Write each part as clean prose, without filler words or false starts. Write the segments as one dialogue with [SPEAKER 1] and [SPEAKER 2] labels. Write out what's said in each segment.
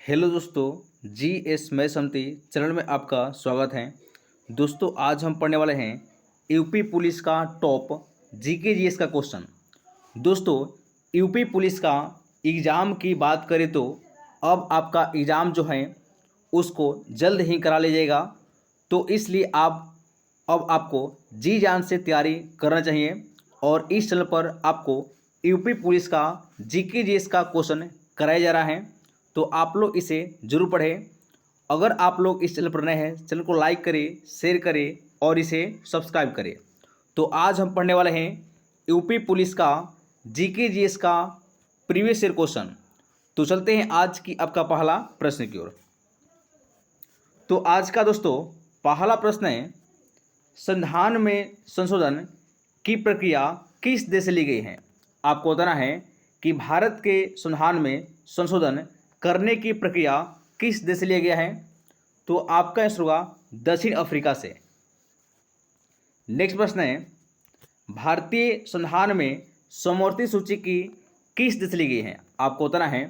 [SPEAKER 1] Hello दोस्तों, G S मैं समती channel में आपका स्वागत है। दोस्तों, आज हम पढ़ने वाले हैं यूपी पुलिस का टॉप जीके जीएस का क्वेश्चन। दोस्तों, यूपी पुलिस का एग्ज़ाम की बात करें तो अब आपका एग्ज़ाम जो है उसको जल्द ही करा लीजिएगा। तो इसलिए अब आपको जी जान से तैयारी करना चाहिए और इस चैनल पर आपको यूपी पुलिस का जीके जीएस का क्वेश्चन कराया जा रहा है। तो आप लोग इसे जरूर पढ़ें। अगर आप लोग इस चैनल पर नए हैं, चैनल को लाइक करें, शेयर करें और इसे सब्सक्राइब करें। तो आज हम पढ़ने वाले हैं यूपी पुलिस का जीके जीएस का प्रीवियस ईयर क्वेश्चन। तो चलते हैं आज की आपका पहला प्रश्न की ओर। तो आज का दोस्तों पहला प्रश्न है, संविधान में संशोधन की प्रक्रिया किस देश से ली गई है? आपको बताना है कि भारत के संविधान में संशोधन करने की प्रक्रिया किस देश से लिया गया है। तो आपका आंसर होगा दक्षिण अफ्रीका से। नेक्स्ट प्रश्न है, भारतीय संविधान में समवर्ती सूची की किस देश से ली गई है? आपको बताना है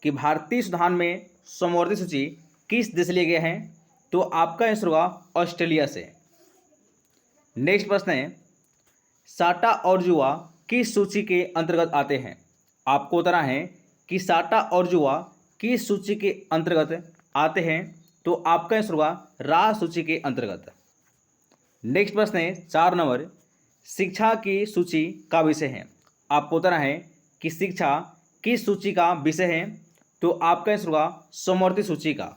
[SPEAKER 1] कि भारतीय संविधान में समवर्ती सूची किस देश से लिया गया है। तो आपका आंसर होगा ऑस्ट्रेलिया से। नेक्स्ट प्रश्न है, साटा और जुआ किस सूची के अंतर्गत आते हैं? आपको बताना है कि साटा और जुआ किस सूची के अंतर्गत आते हैं। तो आपका आंसर होगा राज सूची के अंतर्गत। नेक्स्ट प्रश्न है 4 नंबर, शिक्षा की सूची का विषय है। आपको बताना है कि शिक्षा किस सूची का विषय है। तो आपका आंसर होगा समवर्ती सूची का।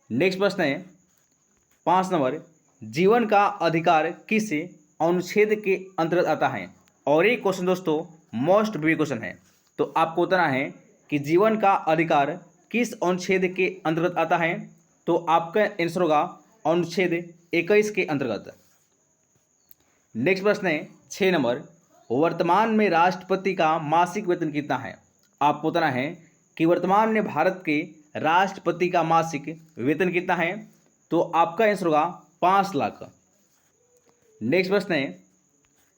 [SPEAKER 1] नेक्स्ट प्रश्न है 5 नंबर, जीवन का अधिकार किस अनुच्छेद के अंतर्गत आता है? और ये क्वेश्चन दोस्तों मोस्ट भी क्वेश्चन है। तो आपको बताना है कि जीवन का अधिकार किस अनुच्छेद के अंतर्गत आता है। तो आपका आंसर होगा अनुच्छेद 21 के अंतर्गत। नेक्स्ट प्रश्न है 6 नंबर, वर्तमान में राष्ट्रपति का मासिक वेतन कितना है? आपको बताना है कि वर्तमान में भारत के राष्ट्रपति का मासिक वेतन कितना है। तो आपका आंसर होगा 5 लाख। नेक्स्ट प्रश्न है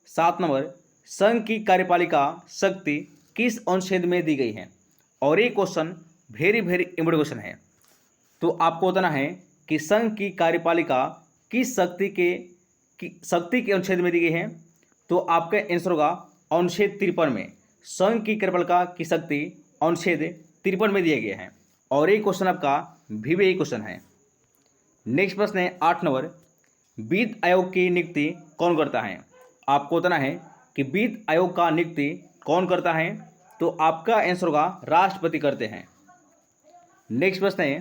[SPEAKER 1] 7 नंबर, संघ की कार्यपालिका शक्ति किस अनुच्छेद में दी गई है? और ये क्वेश्चन वेरी इंपॉर्टेंट क्वेश्चन है। तो आपको बताना है कि संघ की कार्यपालिका किस शक्ति के अनुच्छेद में दी गई है। तो आपका आंसर होगा अनुच्छेद 53 में। संघ की कार्यपालिका की शक्ति अनुच्छेद 53 में दिया गया है और ये क्वेश्चन आपका VVI क्वेश्चन है। नेक्स्ट प्रश्न है 8 नंबर, वित्त आयोग की नियुक्ति कौन करता है? आपको बताना है कि वित्त आयोग का नियुक्ति कौन करता है। तो आपका आंसर होगा राष्ट्रपति करते हैं। नेक्स्ट प्रश्न है,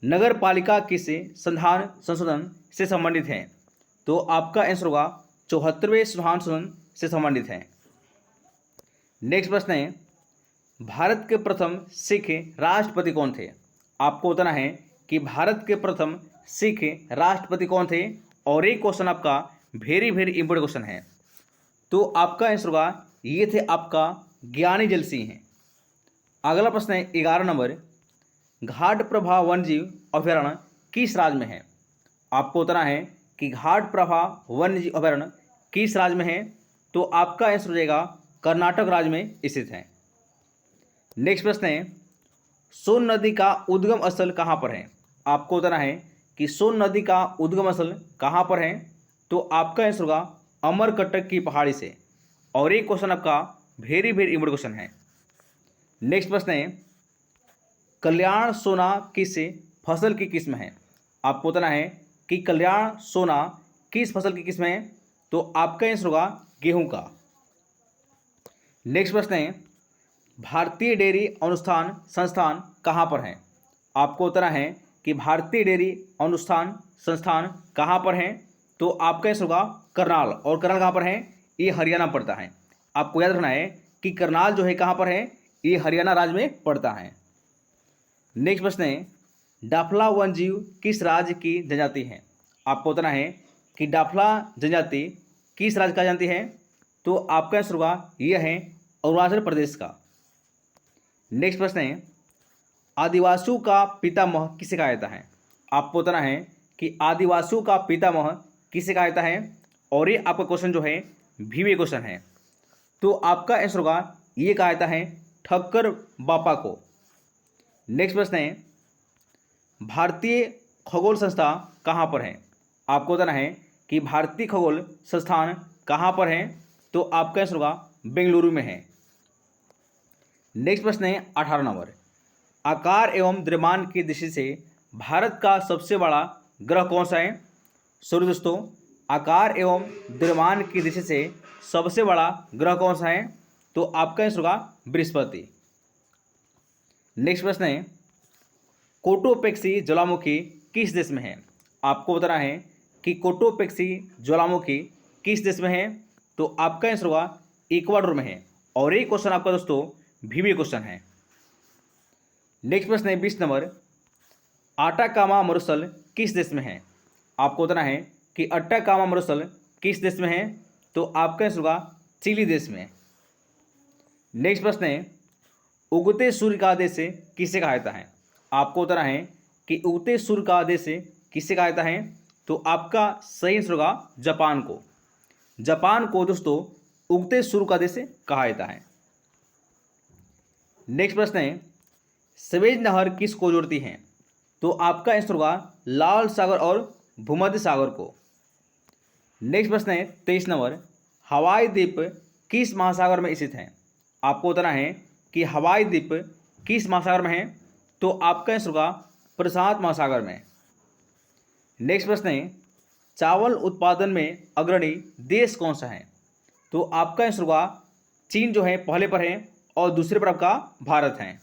[SPEAKER 1] नगर पालिका किस संविधान संशोधन से संबंधित है? तो आपका आंसर होगा 74वें संविधान संशोधन से संबंधित है। नेक्स्ट प्रश्न है, भारत के प्रथम सिख राष्ट्रपति कौन थे? आपको बताना है कि भारत के प्रथम सिख राष्ट्रपति कौन थे और एक क्वेश्चन आपका वेरी इंपॉर्टेंट क्वेश्चन है। तो आपका आंसर होगा ये थे आपका ज्ञानी जैल सिंह। अगला प्रश्न है 11 नंबर, घाट प्रभा वन्यजीव अभयारण्य किस राज्य में है? आपको बताना है कि घाट प्रभा वन्यजीव अभयारण्य किस राज्य में है। तो आपका आंसर हो जाएगा कर्नाटक राज्य में स्थित है। नेक्स्ट प्रश्न है, सोन नदी का उद्गम स्थल कहाँ पर है? आपको बताना है कि सोन नदी का उद्गम स्थल कहाँ पर है। तो आपका आंसर होगा अमरकंटक की पहाड़ी से और एक क्वेश्चन आपका वेरी इंपॉर्टेंट क्वेश्चन है। नेक्स्ट प्रश्न है, कल्याण सोना किस फसल की किस्म है? आपको बताना है कि कल्याण सोना किस फसल की किस्म है। तो आपका आंसर होगा गेहूं का। नेक्स्ट प्रश्न है, भारतीय डेयरी अनुसंधान संस्थान कहाँ पर है? आपको बताना है कि भारतीय डेयरी अनुसंधान संस्थान कहाँ पर है। तो आपका आंसर होगा करनाल। और करनाल कहाँ पर है? ये हरियाणा पड़ता है। आपको याद रखना है कि करनाल जो है कहाँ पर है? ये हरियाणा राज्य में पड़ता है। नेक्स्ट प्रश्न है, डाफला वन्यजीव किस राज्य की जनजाति है? आपको बताना है कि डाफला जनजाति किस राज्य का जनजाति है। तो आपका आंसर होगा यह है अरुणाचल प्रदेश का। नेक्स्ट प्रश्न है, आदिवासियों का पितामह किसे कहा जाता है? आपको बताना है कि आदिवासियों का पितामह किसे कहा जाता है और ये आपका क्वेश्चन जो है VVI क्वेश्चन है। तो आपका आंसर होगा ये कहा जाता है ठक्कर बापा को। नेक्स्ट प्रश्न है, भारतीय खगोल संस्था कहाँ पर है? आपको बताना है कि भारतीय खगोल संस्थान कहाँ पर है, तो आपका आंसर होगा बेंगलुरु में है। नेक्स्ट प्रश्न है 18 नंबर, आकार एवं द्रव्यमान की दृष्टि से भारत का सबसे बड़ा ग्रह कौन सा है? सॉरी दोस्तों, आकार एवं द्रव्यमान की दृष्टि से सबसे बड़ा ग्रह कौन सा है? तो आपका आंसर होगा बृहस्पति। नेक्स्ट प्रश्न है, कोटोपेक्सी ज्वालामुखी किस देश में है? आपको बताना है कि कोटोपेक्सी ज्वालामुखी किस देश में है, तो आपका आंसर होगा इक्वाडोर में है। और ये क्वेश्चन आपका दोस्तों वीवीए क्वेश्चन है। नेक्स्ट प्रश्न है 20 नंबर, अटाकामा मरुस्थल किस देश में है? आपको बताना है कि अटाकामा मरुस्थल किस देश में है, तो आपका आंसर होगा चिली देश में। नेक्स्ट प्रश्न है, उगते सूर्य का देश किसे कहा जाता है? आपको बताना है कि उगते सूर्य का देश किसे कहा जाता है, तो आपका सही आंसर होगा जापान को। जापान को दोस्तों उगते सूर्य का देश कहा जाता है। नेक्स्ट प्रश्न है, सवेज नहर किस को जोड़ती है? तो आपका आंसर होगा लाल सागर और भूमध्य सागर को। नेक्स्ट प्रश्न है 23 नंबर, हवाई द्वीप किस महासागर में स्थित है? आपको बताना है कि हवाई द्वीप किस महासागर में है, तो आपका आंसर होगा प्रशांत महासागर में। नेक्स्ट प्रश्न है, चावल उत्पादन में अग्रणी देश कौन सा है? तो आपका आंसर होगा चीन जो है पहले पर है और दूसरे पर आपका भारत है।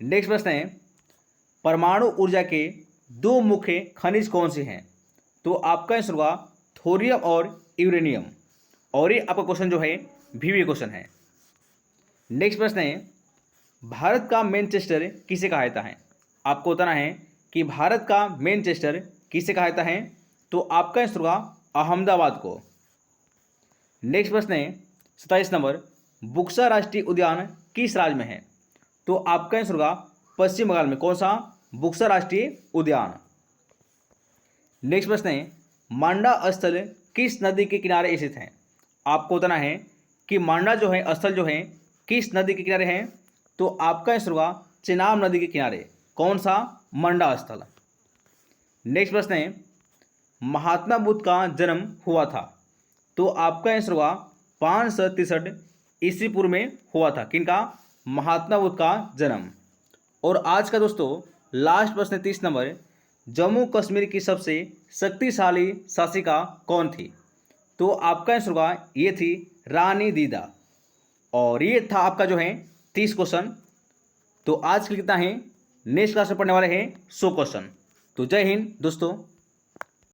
[SPEAKER 1] नेक्स्ट प्रश्न है, परमाणु ऊर्जा के दो मुख्य खनिज कौन से हैं? तो आपका आंसर होगा थोरियम और यूरेनियम। और ये आपका क्वेश्चन जो है वीवीए क्वेश्चन है। नेक्स्ट प्रश्न है, भारत का मैनचेस्टर किसे कहा जाता है? आपको बताना है कि भारत का मैनचेस्टर किसे कहा जाता है, तो आपका आंसर होगा अहमदाबाद को। नेक्स्ट प्रश्न है 27 नंबर, बुक्सा राष्ट्रीय उद्यान किस राज्य में है? तो आपका आंसर होगा पश्चिम बंगाल में। कौन सा? बुक्सा राष्ट्रीय उद्यान। नेक्स्ट प्रश्न है, मांडा स्थल किस नदी के किनारे स्थित है? आपको बताना है कि मांडा जो है स्थल जो है किस नदी के किनारे है, तो आपका आंसर होगा चेनाब नदी के किनारे। कौन सा? मांडा स्थल। नेक्स्ट प्रश्न है, महात्मा बुद्ध का जन्म हुआ था, तो आपका आंसर होगा 563 ईस्वी पूर्व में हुआ था। किनका? महात्मा बुद्ध का जन्म। और आज का दोस्तों लास्ट प्रश्न 30 नंबर, जम्मू कश्मीर की सबसे शक्तिशाली शासिका कौन थी? तो आपका आंसर होगा ये थी रानी दीदा। और ये था आपका जो है 30 क्वेश्चन। तो आज के लिए कितना है, नेक्स्ट क्लास में पढ़ने वाले हैं 100 क्वेश्चन। तो जय हिंद दोस्तों।